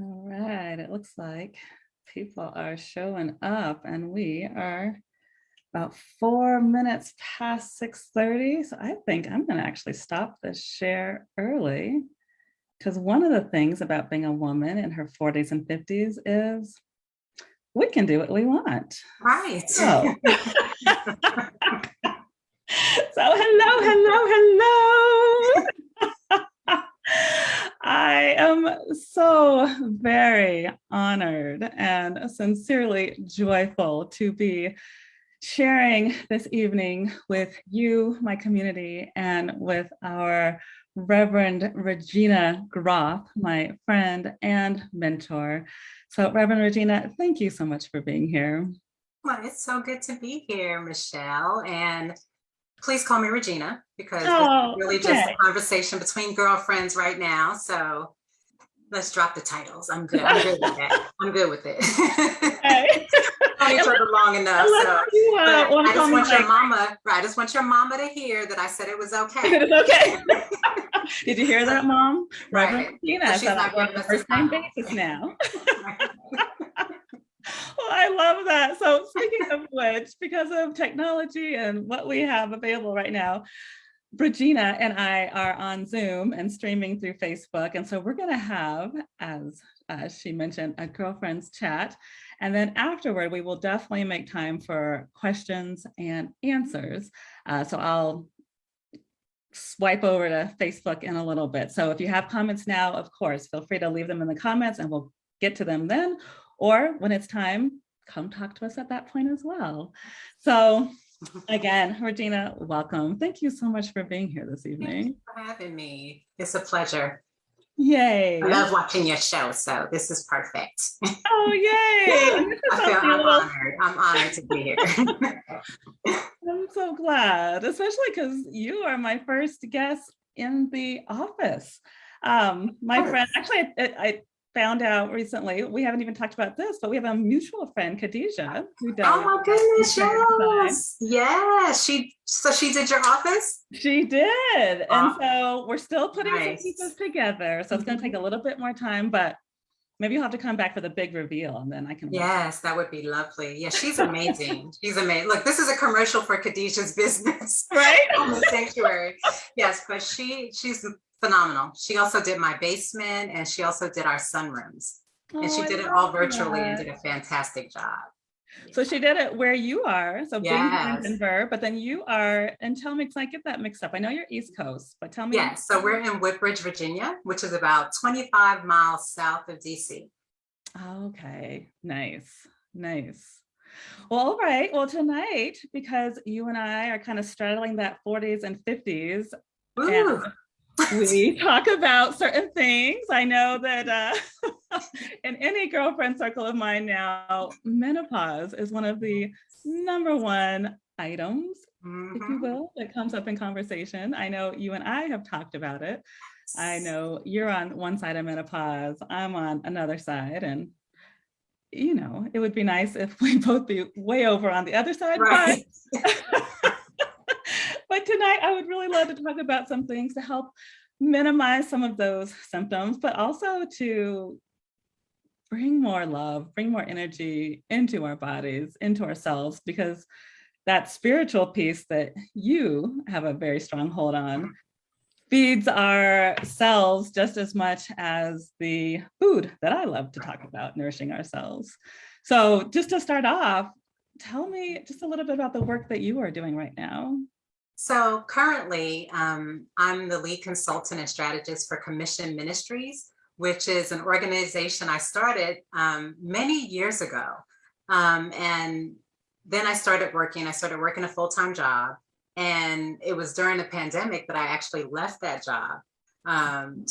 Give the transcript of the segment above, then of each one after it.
All right, it looks like people are showing up and we are about 4 minutes past 6:30. So I think I'm going to actually stop this share early because one of the things about being a woman in her 40s and 50s is we can do what we want. Right. So, hello. I am so very honored and sincerely joyful to be sharing this evening with you, my community, and with our Reverend Regina Groff, my friend and mentor. So Reverend Regina, thank you so much for being here. Well, it's so good to be here, Michelle. And please call me Regina because this is really just a conversation between girlfriends right now. So let's drop the titles. I'm good. I'm good with that. I'm good with it. Okay. Known each other long enough. So I just want your mama, right? I just want your mama to hear that I said it was okay. It is okay. Did you hear that, Mom? Right. Reverend Regina said we're on a first name basis now. Well, I love that. So speaking of which, because of technology and what we have available right now, Regina and I are on Zoom and streaming through Facebook. And so we're going to have, as she mentioned, a girlfriend's chat. And then afterward, we will definitely make time for questions and answers. So I'll swipe over to Facebook in a little bit. So if you have comments now, of course, feel free to leave them in the comments and we'll get to them then. Or when it's time, come talk to us at that point as well. So again, Regina, welcome. Thank you so much for being here this evening. Thank you for having me. It's a pleasure. Yay. I love watching your show, so this is perfect. Oh, yay. I'm honored to be here. I'm so glad, especially because you are my first guest in the office. My friend, actually, I found out recently, we haven't even talked about this, but we have a mutual friend, Khadijah, who does. Oh my goodness, yes. Yeah, she did your office? She did. And so we're still putting some pieces together. So it's going to take a little bit more time, but maybe you'll have to come back for the big reveal and then I can. Yes, that would be lovely. Yeah, she's amazing. She's amazing. Look, this is a commercial for Khadijah's business. Right? On the sanctuary. Yes, but she's phenomenal. She also did my basement and she also did our sunrooms. And she did it all virtually and did a fantastic job. So she did it where you are, so being in Denver, but then you are, and tell me, because I get that mixed up. I know you're East Coast, but tell me. Yeah, so we're in Woodbridge, Virginia, which is about 25 miles south of DC. Okay, nice. Well, all right. Well, tonight, because you and I are kind of straddling that 40s and 50s, and we talk about certain things. I know that in any girlfriend circle of mine now, menopause is one of the #1 items, if you will, that comes up in conversation. I know you and I have talked about it. I know you're on one side of menopause, I'm on another side, and you know, it would be nice if we both be way over on the other side. Right. But tonight, I would really love to talk about some things to help minimize some of those symptoms, but also to bring more love, bring more energy into our bodies, into ourselves, because that spiritual piece that you have a very strong hold on feeds our cells just as much as the food that I love to talk about, nourishing ourselves. So just to start off, tell me just a little bit about the work that you are doing right now. So currently, I'm the lead consultant and strategist for Commission Ministries, which is an organization I started many years ago. And then I started working a full-time job. And it was during the pandemic that I actually left that job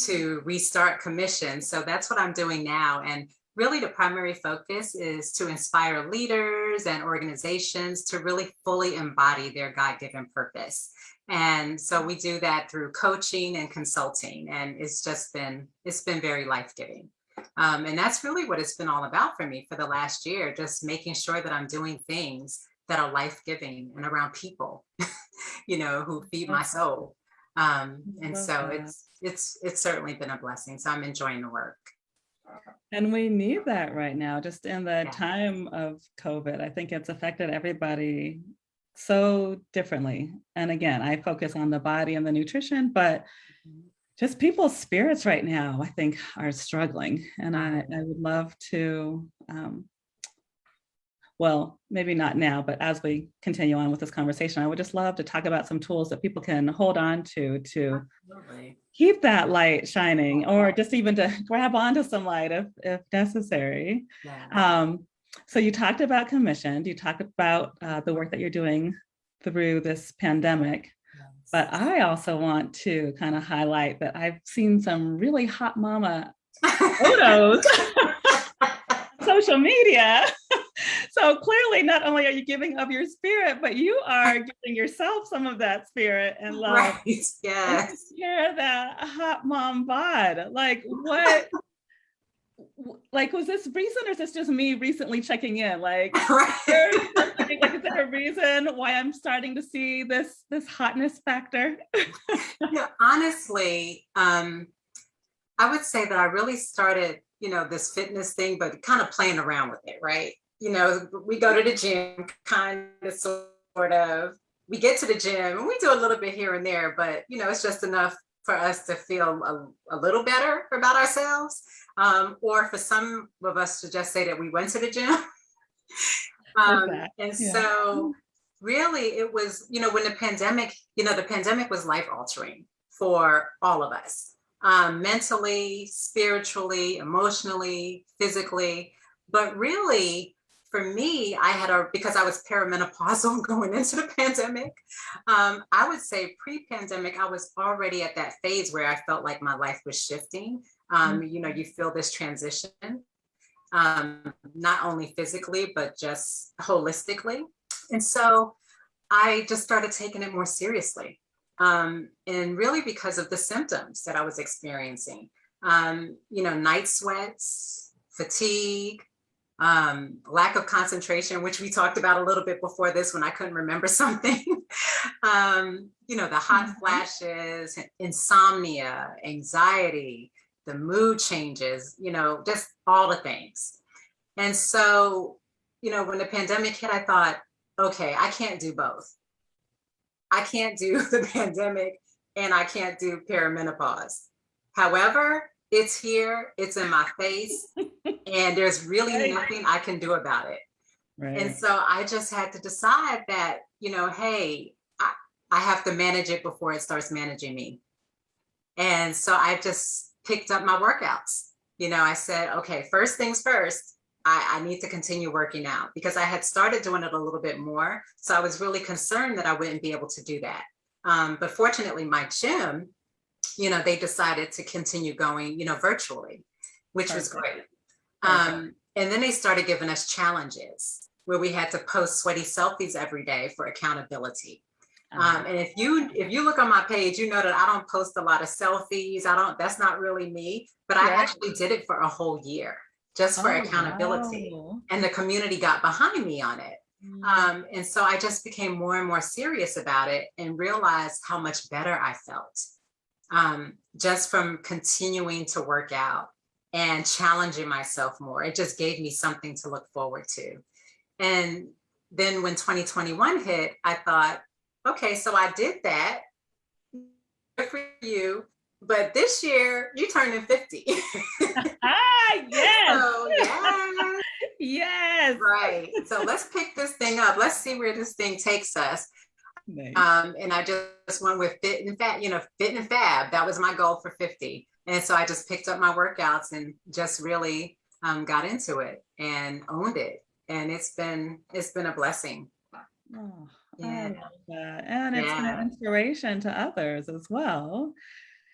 to restart Commission. So that's what I'm doing now. And really the primary focus is to inspire leaders and organizations to really fully embody their God-given purpose. And so we do that through coaching and consulting. And it's been very life-giving. And that's really what it's been all about for me for the last year, just making sure that I'm doing things that are life-giving and around people, you know, who feed my soul. And so it's certainly been a blessing. So I'm enjoying the work. And we need that right now, just in the Yeah. time of COVID. I think it's affected everybody so differently. And again, I focus on the body and the nutrition, but just people's spirits right now, I think, are struggling. And I would love to, well, maybe not now, but as we continue on with this conversation, I would just love to talk about some tools that people can hold on to Absolutely. keep that light shining, or just even to grab onto some light if necessary. Yeah. So you talked about commissioned, you talked about the work that you're doing through this pandemic, but I also want to kind of highlight that I've seen some really hot mama photos on social media. So clearly, not only are you giving of your spirit, but you are giving yourself some of that spirit and love. Right. And Yes. to share that hot mom bod. Like what? Like, was this recent, or is this just me recently checking in? Like, Right. is there a reason why I'm starting to see this hotness factor? Yeah, honestly, I would say that I really started, this fitness thing, but kind of playing around with it, right? We go to the gym, kind of, sort of. We get to the gym and we do a little bit here and there, but it's just enough for us to feel a little better about ourselves, or for some of us to just say that we went to the gym. And so really it was, when the pandemic was life altering for all of us, mentally, spiritually, emotionally, physically. But really, for me, because I was perimenopausal going into the pandemic, I would say pre-pandemic, I was already at that phase where I felt like my life was shifting. You feel this transition, not only physically, but just holistically. And so I just started taking it more seriously. And really because of the symptoms that I was experiencing, night sweats, fatigue, lack of concentration, which we talked about a little bit before this when I couldn't remember something, the hot flashes, insomnia, anxiety, the mood changes, just all the things. And so, when the pandemic hit, I thought, okay, I can't do both. I can't do the pandemic and I can't do perimenopause. However, it's here, it's in my face, and there's really nothing I can do about it. Right. And so I just had to decide that, hey, I have to manage it before it starts managing me. And so I just picked up my workouts. I said, okay, first things first, I need to continue working out, because I had started doing it a little bit more. So I was really concerned that I wouldn't be able to do that. But fortunately, my gym, they decided to continue going, virtually, which was great. And then they started giving us challenges where we had to post sweaty selfies every day for accountability. And if you look on my page, you know that I don't post a lot of selfies. That's not really me, but I actually did it for a whole year just for accountability. Wow. And the community got behind me on it. And so I just became more and more serious about it and realized how much better I felt just from continuing to work out and challenging myself more. It just gave me something to look forward to. And then when 2021 hit, I thought, okay, so I did that. Good for you. But this year, you turning 50. Yes. So, yes. Yes. Right. So let's pick this thing up. Let's see where this thing takes us. Nice. And I just went with fit and fab. That was my goal for 50. And so I just picked up my workouts and just really got into it and owned it. And it's been a blessing. Oh, yeah. I love that. And it's an inspiration to others as well.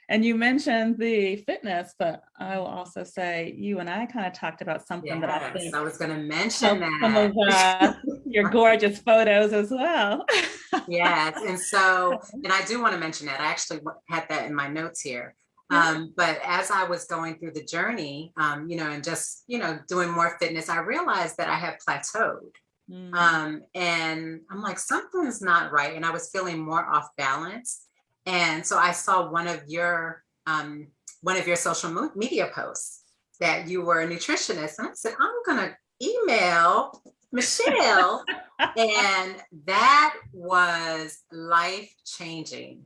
And you mentioned the fitness, but I will also say you and I kind of talked about something that I think I was going to mention that. Some of your gorgeous photos as well. Yes. And so, and I do want to mention that. I actually had that in my notes here. But as I was going through the journey, and just, doing more fitness, I realized that I had plateaued. And I'm like, something's not right. And I was feeling more off balance. And so I saw one of your social media posts. that you were a nutritionist. And I said, I'm going to email Michelle. And that was life-changing.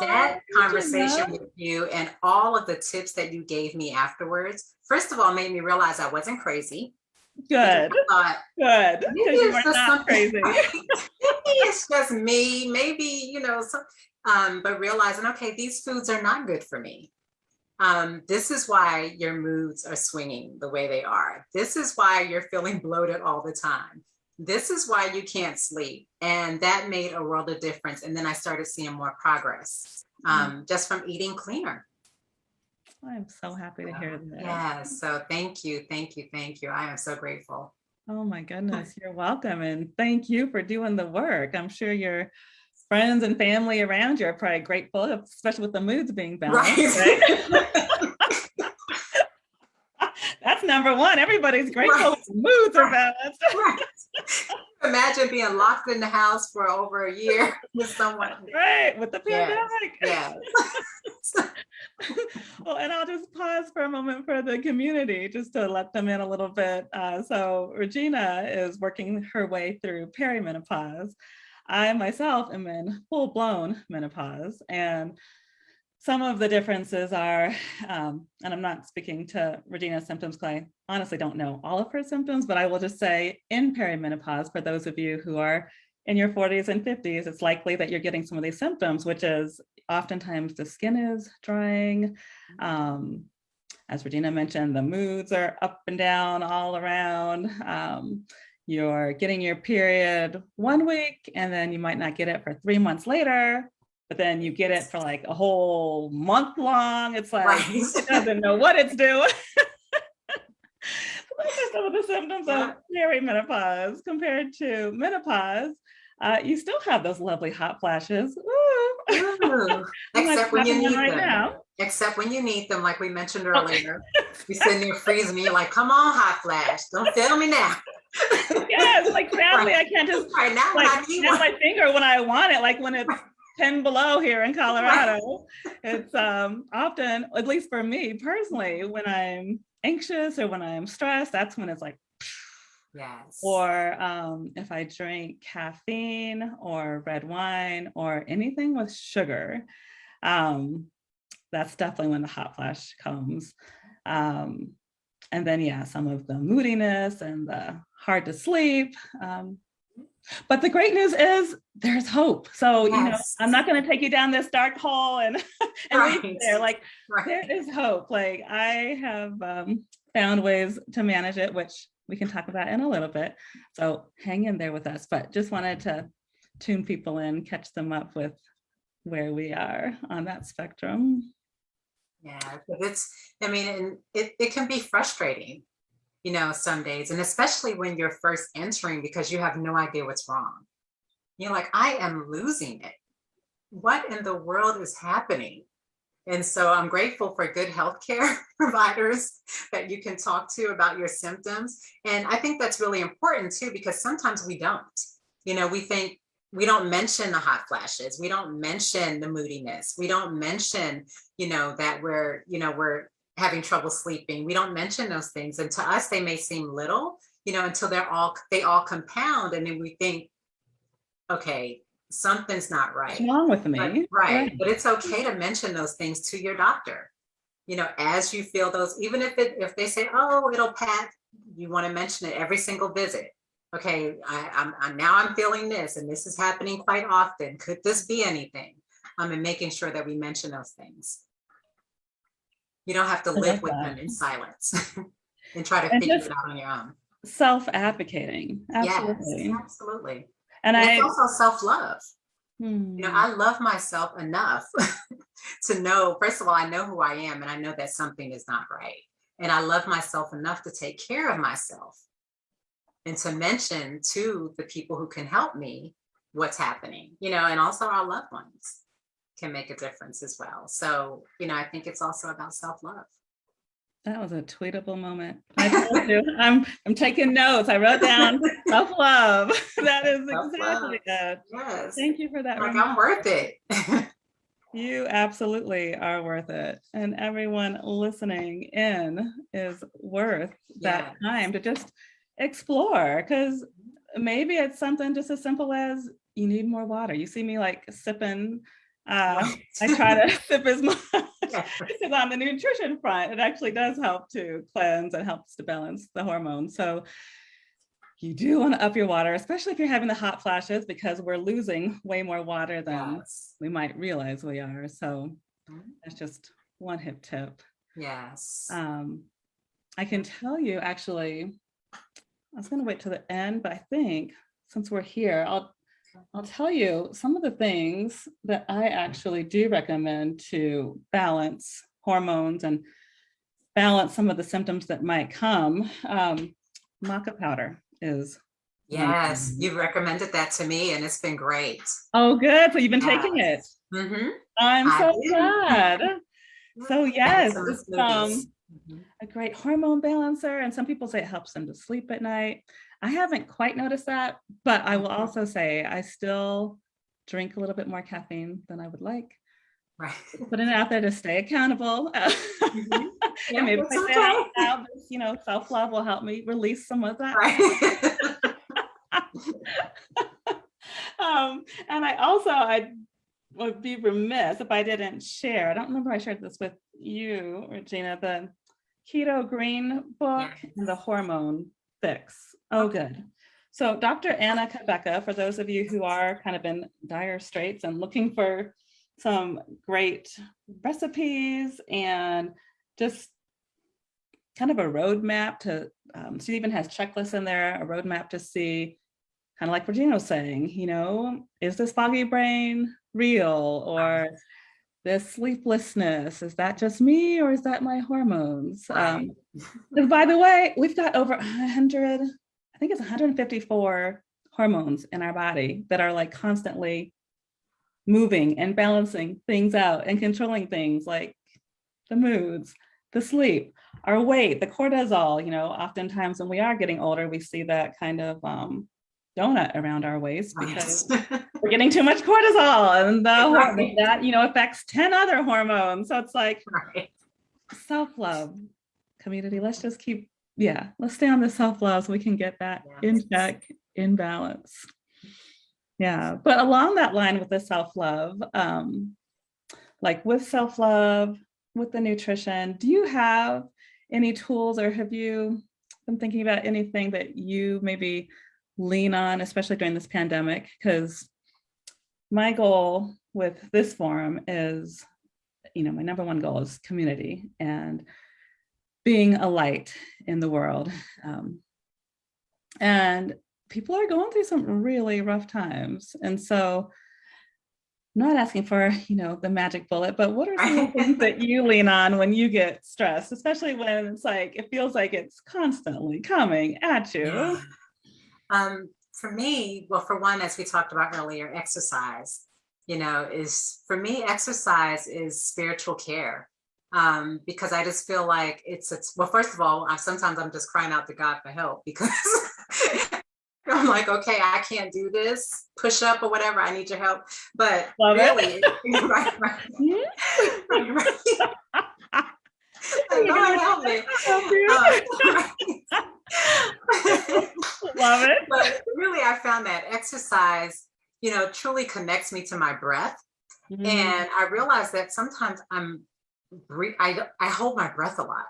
That conversation with you and all of the tips that you gave me afterwards, first of all, made me realize I wasn't crazy. Good. Good. Maybe it's just not crazy. Maybe it's just me. Maybe, but realizing, okay, these foods are not good for me. This is why your moods are swinging the way they are. This is why you're feeling bloated all the time. This is why you can't sleep. And that made a world of difference. And then I started seeing more progress just from eating cleaner. I'm so happy to hear that. Yeah, so thank you. I am so grateful. Oh my goodness, you're welcome. And thank you for doing the work. I'm sure your friends and family around you are probably grateful, especially with the moods being balanced. Right? That's number one. Everybody's grateful when the moods are balanced. Right. Imagine being locked in the house for over a year with someone. Right, with the pandemic. Yeah. Well, and I'll just pause for a moment for the community just to let them in a little bit. So Regina is working her way through perimenopause. I myself am in full-blown menopause, and some of the differences are, and I'm not speaking to Regina's symptoms because I honestly don't know all of her symptoms, but I will just say in perimenopause, for those of you who are in your 40s and 50s, it's likely that you're getting some of these symptoms, which is oftentimes the skin is drying. As Regina mentioned, the moods are up and down all around. You're getting your period 1 week, and then you might not get it for 3 months later. But then you get it for like a whole month long. It's like, it doesn't know what it's doing. Those are some of the symptoms of perimenopause. Compared to menopause, you still have those lovely hot flashes. Ooh. Except when you need them. Now. Except when you need them, like we mentioned earlier. You're sitting there freezing me, you're like, come on, hot flash. Don't fail me now. Yes, like sadly, I can't just right now like snap my finger when I want it, like when it's 10 below here in Colorado. It's often, at least for me personally, when I'm anxious or when I'm stressed, that's when it's like, yes. Or if I drink caffeine or red wine or anything with sugar, that's definitely when the hot flash comes. And then, some of the moodiness and the hard to sleep. But the great news is there's hope. So, I'm not going to take you down this dark hole and leave you there. Like, there is hope. Like, I have found ways to manage it, which we can talk about in a little bit. So hang in there with us, but just wanted to tune people in, catch them up with where we are on that spectrum. Yeah, it can be frustrating, some days, and especially when you're first entering because you have no idea what's wrong. You're like, I am losing it. What in the world is happening? And so I'm grateful for good healthcare providers that you can talk to about your symptoms. And I think that's really important too, because sometimes we don't. We think we don't mention the hot flashes. We don't mention the moodiness. We don't mention, that we're having trouble sleeping. We don't mention those things. And to us, they may seem little, until they all compound. And then we think, okay, something's not right. What's wrong with me? But it's okay to mention those things to your doctor. As you feel those, even if they say, oh, it'll pass, you want to mention it every single visit. Okay, I'm feeling this, and this is happening quite often. Could this be anything? And making sure that we mention those things. You don't have to live with them in silence and try to figure it out on your own. Self-advocating. Absolutely. Yes, absolutely. And it's also self-love. I love myself enough to know, first of all, I know who I am, and I know that something is not right. And I love myself enough to take care of myself and to mention to the people who can help me what's happening, and also our loved ones can make a difference as well. So, I think it's also about self-love. That was a tweetable moment. I told you, I'm taking notes. I wrote down self-love. That is exactly it. Yes. Thank you for that. Like, I'm worth it. You absolutely are worth it. And everyone listening in is worth that Yeah. time to just explore. Because maybe it's something just as simple as you need more water. You see me like sipping. Right. I try to sip as much Yeah. because on the nutrition front, it actually does help to cleanse and helps to balance the hormones. So you do want to up your water, especially if you're having the hot flashes, because we're losing way more water than Yes. we might realize we are. So Mhm. that's just one hip tip. Yes. I can tell you actually, I was going to wait till the end, but I think since we're here, I'll tell you some of the things that I actually do recommend to balance hormones and balance some of the symptoms that might come. Maca powder is one of Yes. them. You recommended that to me and it's been great. Oh, good. So you've been taking it. Yes. Mm-hmm. I'm I so do. glad. So Add yes, some it's smoothies. Mhm. a great hormone balancer, and some people say it helps them to sleep at night. I haven't quite noticed that, but I will also say I still drink a little bit more caffeine than I would like. Right. Putting it out there to stay accountable. Mhm. And Yeah, maybe if that's I say it out okay. loud, self-love will help me release some of that. Right. And I would be remiss if I didn't share. I don't remember I shared this with you, Regina, the Keto Green book Yes. and the Hormone Fix. Oh, Okay. good. So Dr. Anna Kabeka, for those of you who are kind of in dire straits and looking for some great recipes and just kind of a roadmap to, she even has checklists in there, a roadmap to see, kind of like Regina was saying, is this foggy brain real, or this sleeplessness, is that just me or is that my hormones? Right. Because by the way, we've got over 100, I think it's 154 hormones in our body that are like constantly moving and balancing things out and controlling things like the moods, the sleep, our weight, the cortisol. Oftentimes when we are getting older, we see that kind of donut around our waist because Right. we're getting too much cortisol, and Right. that affects 10 other hormones. So it's like Right. self-love community. Let's just let's stay on the self-love so we can get that in Yes. check, in balance. Yeah, but along that line with the self-love, like with self-love, with the nutrition, do you have any tools, or have you been thinking about anything that you maybe lean on, especially during this pandemic? Because my goal with this forum is, my number one goal is community and being a light in the world. And people are going through some really rough times. And so I'm not asking for, the magic bullet, but what are some of the things that you lean on when you get stressed, especially when it's like, it feels like it's constantly coming at you? Yeah. For me, well, for one, as we talked about earlier, exercise, is for me, exercise is spiritual care. Because I just feel like well, first of all, sometimes I'm just crying out to God for help because I'm like, okay, I can't do this push up or whatever. I need your help. But Love really, it. right, right. Lord help me. Help you. Love it. But really, I found that exercise, truly connects me to my breath. Mm. And I realized that sometimes I hold my breath a lot.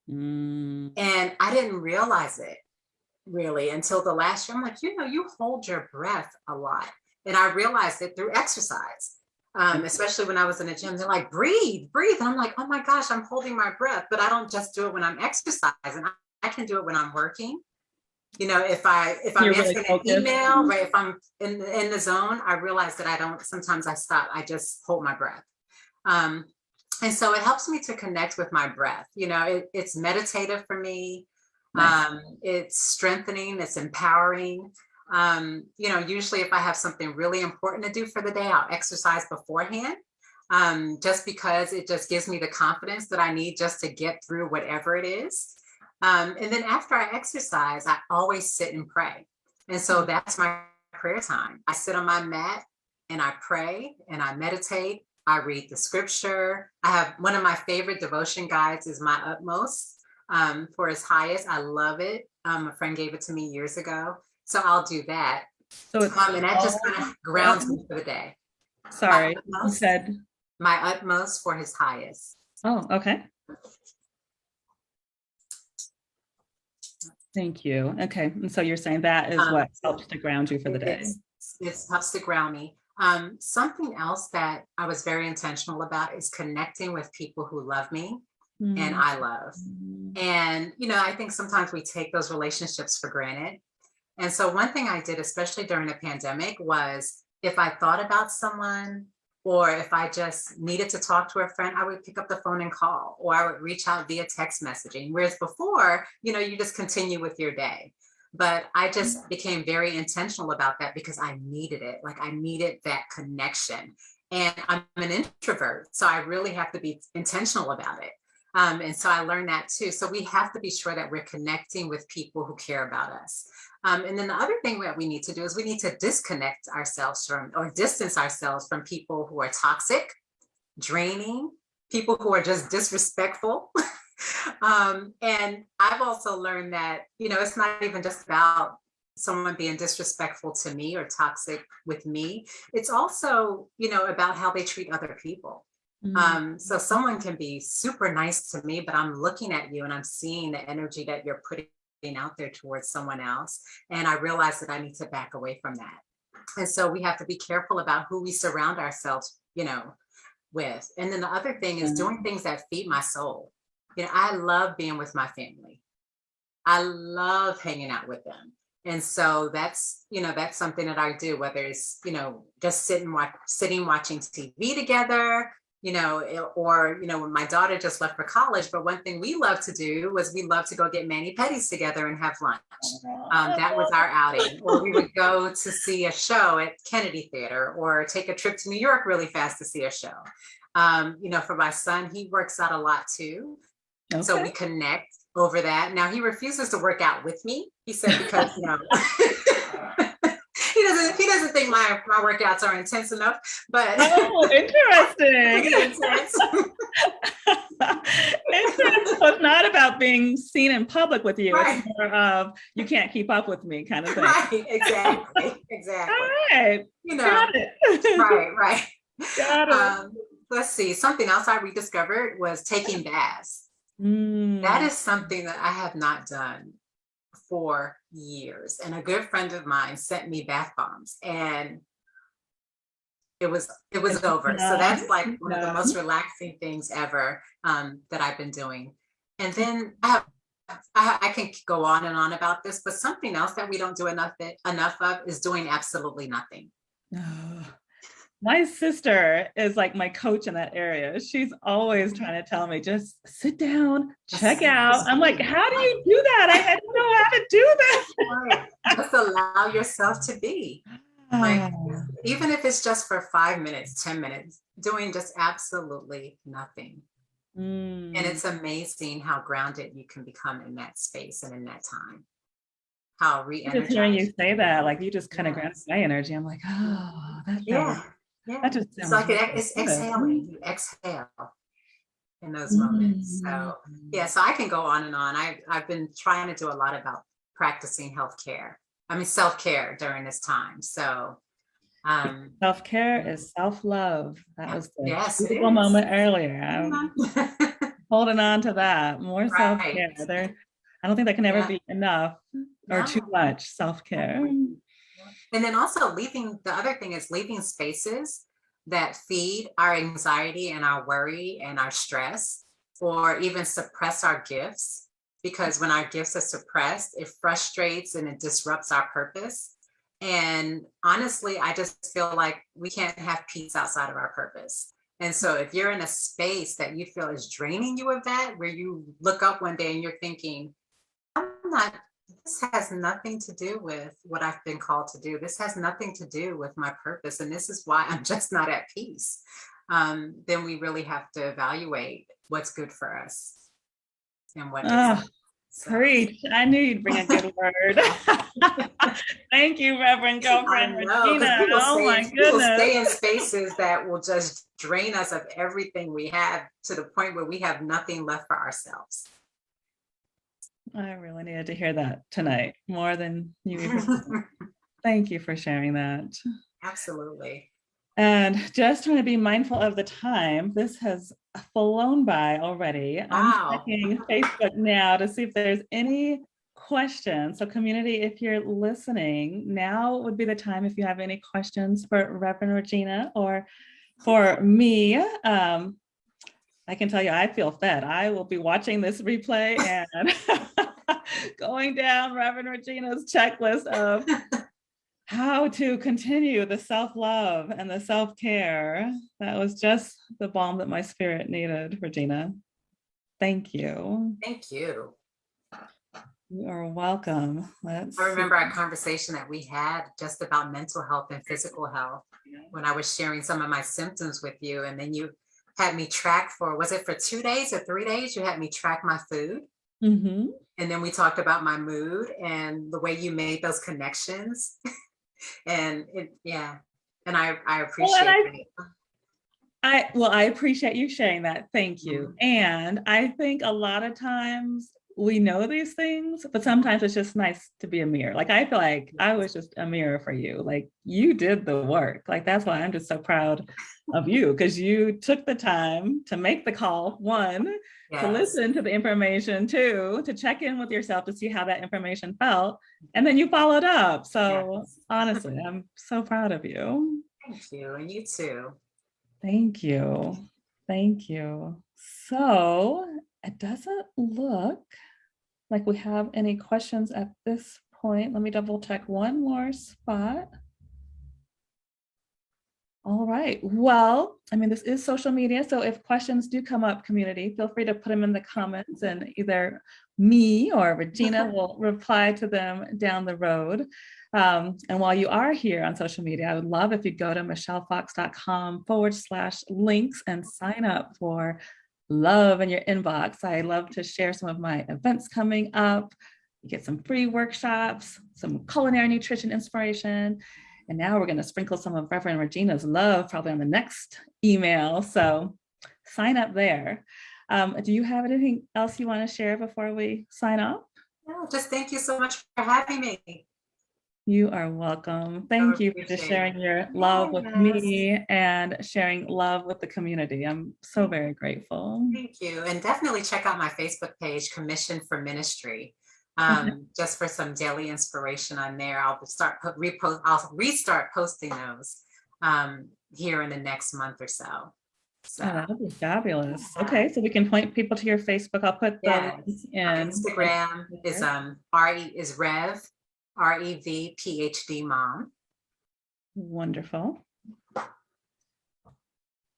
Mm. And I didn't realize it really until the last year. I'm like, you hold your breath a lot. And I realized it through exercise. Especially when I was in the gym, they're like, breathe. And I'm like, oh my gosh, I'm holding my breath. But I don't just do it when I'm exercising. I can do it when I'm working. If I'm You're answering really an focused. email, right? If I'm in the zone, I realize that sometimes I stop. I just hold my breath. And so it helps me to connect with my breath. It's meditative for me. Nice. It's strengthening, it's empowering. Usually if I have something really important to do for the day, I'll exercise beforehand. Just because it just gives me the confidence that I need just to get through whatever it is. And then after I exercise, I always sit and pray. And so that's my prayer time. I sit on my mat and I pray and I meditate I read the scripture. I have one of my favorite devotion guides is My Utmost for His Highest. I love it. A friend gave it to me years ago. So I'll do that. So it's And that just kind of grounds me for the day. Sorry, you said My Utmost for His Highest. Oh, okay. Thank you. Okay. And so you're saying that is what helps to ground you for the day. It helps to ground me. Something else that I was very intentional about is connecting with people who love me and I love. And, I think sometimes we take those relationships for granted. And so one thing I did, especially during the pandemic, was if I thought about someone or if I just needed to talk to a friend, I would pick up the phone and call, or I would reach out via text messaging. Whereas before, you just continue with your day. But I just became very intentional about that because I needed it. Like I needed that connection. And I'm an introvert, so I really have to be intentional about it. And so I learned that too. So we have to be sure that we're connecting with people who care about us. And then the other thing that we need to do is we need to disconnect ourselves from or distance ourselves from people who are toxic, draining, people who are just disrespectful. And I've also learned that, it's not even just about someone being disrespectful to me or toxic with me. It's also, about how they treat other people. So someone can be super nice to me, but I'm looking at you and I'm seeing the energy that you're putting out there towards someone else. And I realize that I need to back away from that. And so we have to be careful about who we surround ourselves, with. And then the other thing is doing things that feed my soul. I love being with my family. I love hanging out with them. And so that's something that I do, whether it's, just sitting watching TV together, or, when my daughter just left for college, but one thing we love to do was we love to go get mani-pedis together and have lunch. That was our outing. Or we would go to see a show at Kennedy Theater or take a trip to New York really fast to see a show. For my son, he works out a lot too. Okay. So we connect over that. Now he refuses to work out with me. He said, because, he doesn't think my workouts are intense enough, but interesting. Intense. So it's not about being seen in public with you. Right. It's more of you can't keep up with me kind of thing. Right, exactly. All right. Got it. Right. Got it. Let's see. Something else I rediscovered was taking baths. That is something that I have not done for years. And a good friend of mine sent me bath bombs and it was over. So that's like one of the most relaxing things ever that I've been doing. And then I can go on and on about this, but something else that we don't do enough of is doing absolutely nothing. My sister is like my coach in that area. She's always trying to tell me, just sit down, check out. I'm like, how do you do that? I don't know how to do that. Right. Just allow yourself to be. Like, even if it's just for 5 minutes, 10 minutes, doing just absolutely nothing. And it's amazing how grounded you can become in that space and in that time. How re-energized. Just hearing you say that, like you just kind of grounded my energy. I'm like, that's that just it's like it's exhaling. You exhale in those moments. So so I can go on and on. I've been trying to do a lot about practicing self-care during this time. So self-care is self-love. That was the beautiful moment earlier. I'm holding on to that. More self-care. I don't think that can ever be enough or too much self-care. And then also the other thing is leaving spaces that feed our anxiety and our worry and our stress, or even suppress our gifts. Because when our gifts are suppressed, it frustrates and it disrupts our purpose. And honestly, I just feel like we can't have peace outside of our purpose. And so if you're in a space that you feel is draining you of that, where you look up one day and you're thinking, this has nothing to do with what I've been called to do. This has nothing to do with my purpose. And this is why I'm just not at peace. Then we really have to evaluate what's good for us and what isn't. So, Preach. I knew you'd bring a good word. Thank you, Reverend Girlfriend I know, because Regina. Oh my we will goodness. stay in spaces that will just drain us of everything we have to the point where we have nothing left for ourselves. I really needed to hear that tonight, more than you even. Thank you for sharing that. Absolutely. And just trying to be mindful of the time. This has flown by already. I'm Wow. checking Facebook now to see if there's any questions. So community, if you're listening, now would be the time if you have any questions for Reverend Regina or for me. I can tell you, I feel fed. I will be watching this replay and going down Reverend Regina's checklist of how to continue the self-love and the self-care. That was just the balm that my spirit needed, Regina. Thank you. Thank you. You are welcome. I remember a conversation that we had just about mental health and physical health when I was sharing some of my symptoms with you. And then you had me track was it for 2 days or 3 days? You had me track my food. Mm-hmm. And then we talked about my mood and the way you made those connections. And I appreciate it. I appreciate you sharing that. Thank you. And I think a lot of times we know these things, but sometimes it's just nice to be a mirror. Like, I feel like I was just a mirror for you. Like, you did the work. Like, that's why I'm just so proud of you, because you took the time to make the call, one, to listen to the information, two, to check in with yourself to see how that information felt. And then you followed up. So honestly, I'm so proud of you. Thank you. And you too. Thank you. Thank you. So it doesn't look like we have any questions at this point. Let me double check one more spot. All right. Well, I mean, this is social media. So if questions do come up, community, feel free to put them in the comments and either me or Regina will reply to them down the road. And while you are here on social media, I would love if you go to michellefox.com/links and sign up for Love in Your Inbox. I love to share some of my events coming up, get some free workshops, some culinary nutrition inspiration. And now we're going to sprinkle some of Reverend Regina's love probably on the next email. So sign up there. Do you have anything else you want to share before we sign off? No, just thank you so much for having me. You are welcome. Thank you for just sharing your love with me and sharing love with the community. I'm so very grateful. Thank you. And definitely check out my Facebook page, Commission for Ministry. Just for some daily inspiration on there. I'll restart posting those here in the next month or so. Oh, that would be fabulous. Okay, so we can point people to your Facebook. I'll put the link in. Instagram is Rev, REV PhD Mom. Wonderful.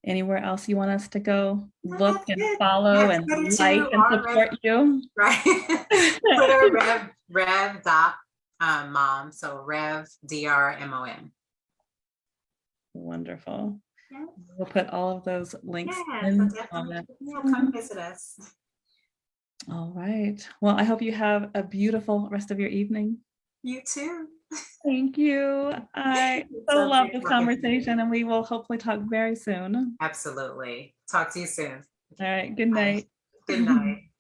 Anywhere else you want us to go look and follow and like and support you? Right. Twitter, Rev.mom. So Rev, DRMOM. Wonderful. Yeah. We'll put all of those links in the comments. Come visit us. All right. Well, I hope you have a beautiful rest of your evening. You too. Thank you. I so love this conversation, and we will hopefully talk very soon. Absolutely. Talk to you soon. All right. Good night. Good night.